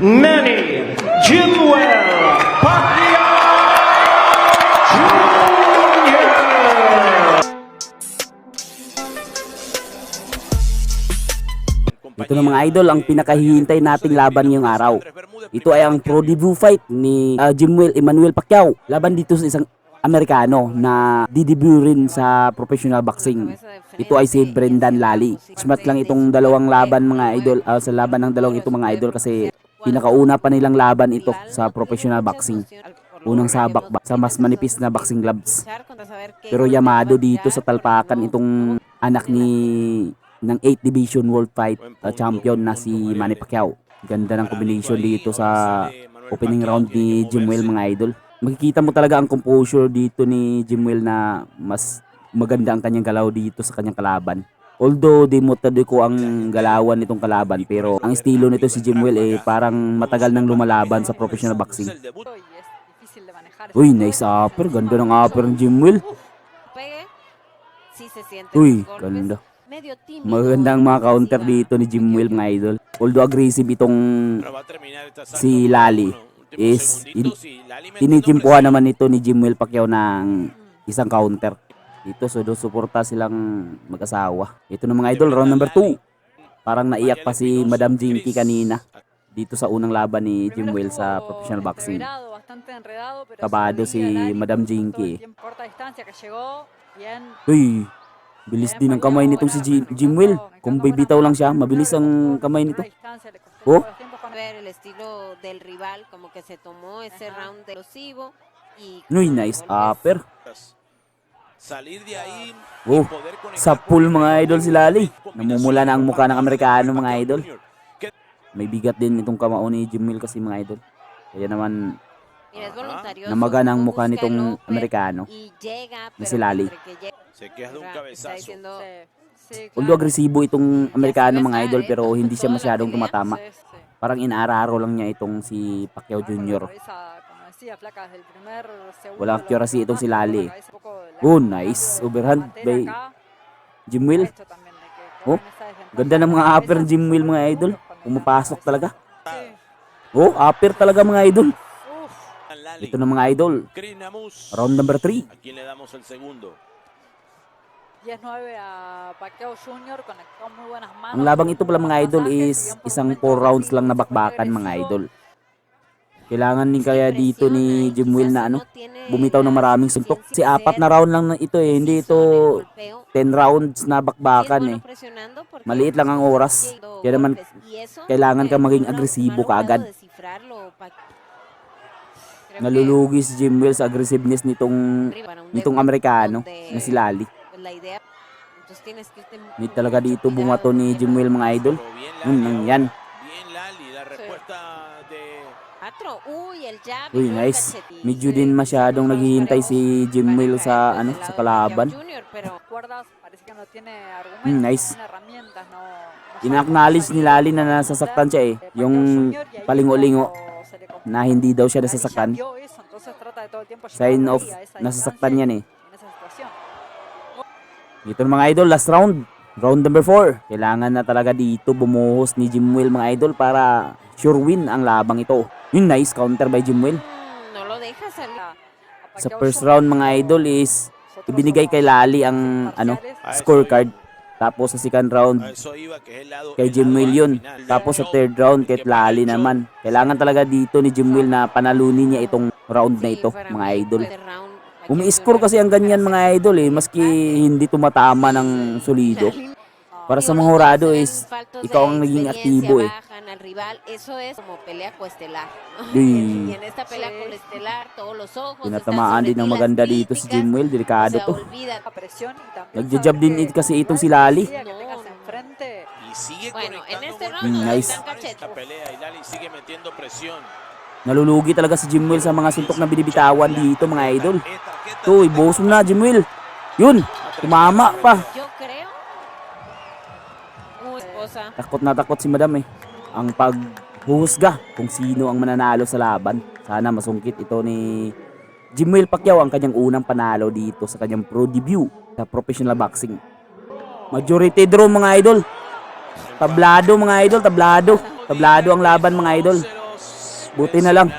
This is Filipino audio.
Manny Jimwell Pacquiao Jr. Ito na mga idol, ang pinakahihintay nating laban ngayong araw. Ito ay ang pro debut fight ni Jimwell Emmanuel Pacquiao. Laban dito sa isang Amerikano na didebut rin sa professional boxing. Ito ay si Brendan Lally. Smart lang itong dalawang laban mga idol, sa laban ng dalawang ito mga idol kasi pinakauna pa nilang laban ito sa professional boxing. Unang sabak sa mas manipis na boxing gloves. Pero yamado dito sa talpakan itong anak ng 8 Division World Fight champion na si Manny Pacquiao. Ganda ng combination dito sa opening round ni Jimwell mga idol. Makikita mo talaga ang composure dito ni Jimwell na mas maganda ang kanyang galaw dito sa kanyang kalaban. Although di mo ko ang galawan nitong kalaban, pero ang estilo nito si Jimwell parang matagal nang lumalaban sa professional boxing. Uy, nice upper. Ganda ng upper ng Jimwell. Uy, ganda. Magandang mga counter dito ni Jimwell mga idol. Although aggressive itong si Lally is tinitimpuhan naman ito ni Jimwell Pacquiao ng isang counter. Dito suporta silang mag-asawa. Ito na mga idol, round number 2. Parang naiyak pa si Madam Jinky kanina dito sa unang laban ni Jimwell sa professional boxing. Kabado si Madam Jinky. Uy, bilis din ang kamay nitong si Jimwell. Kung bibitaw lang siya, mabilis ang kamay nito. Oh. Uy, nice upper. Oh, sa pool mga idol si Lally. Namumula na ang mukha ng Amerikano mga idol. May bigat din itong kamao ni Jimwell kasi mga idol. Kaya naman namaga na ang mukha nitong Amerikano na si Lally. Although agresibo itong Amerikano mga idol pero hindi siya masyadong tumatama. Parang inaararo lang niya itong si Pacquiao Jr. Walang accuracy itong si Lally. Oh, nice overhand by Jimwell. Oh, ganda ng mga upper ng Jimwell mga idol. Pumapasok talaga. Oh, upper talaga mga idol. Ito na mga idol. Round number 3. Ang labang ito pala mga idol is isang 4 rounds lang na bakbakan mga idol. Kailangan din kaya dito ni Jimwell na bumitaw ng maraming suntok. Si 4 na round lang na ito hindi ito 10 rounds na bakbakan Maliit lang ang oras. Kaya naman kailangan kang maging agresibo kaagad. Nalulugi si Jimwell sa aggressiveness nitong Amerikano na si Lally. Hindi talaga dito bumato ni Jimwell mga idol. Yan. Uy, nice. Medyo din masyadong naghihintay si Jimwell sa kalaban. Nice. Ina-acknowledge ni Lally na nasasaktan siya Yung palingo-lingo na hindi daw siya nasasaktan. Sign of nasasaktan yan Dito mga idol, last round. Round number 4. Kailangan na talaga dito bumuhos ni Jimwell mga idol para sure win ang labang ito. Yung nice counter by Jimwell. Sa first round mga idol is ibinigay kay Lally ang scorecard. Tapos sa second round kay Jimwell yun. Tapos sa third round kay Lally naman. Kailangan talaga dito ni Jimwell na panalunin niya itong round na ito mga idol. Umi-score kasi ang ganyan mga idol maski hindi tumatama ng solido. Para sa mga hurado is ikaw ang naging aktibo Tinatamaan din ng maganda dito si Jimwell. Delikado to. Nagja-jab din kasi itong si Lally. Nice. Nalulugi talaga si Jimwell sa mga suntok na binibitawan dito mga idol. Ito, ibuhos mo na Jimwell. Yun, tumama pa. Takot na takot si Madam ang paghuhusga kung sino ang mananalo sa laban. Sana masungkit ito ni Jimwell Pacquiao ang kanyang unang panalo dito sa kanyang pro debut sa professional boxing. Majority draw mga idol. Tablado mga idol, tablado. Tablado ang laban mga idol. Buti na lang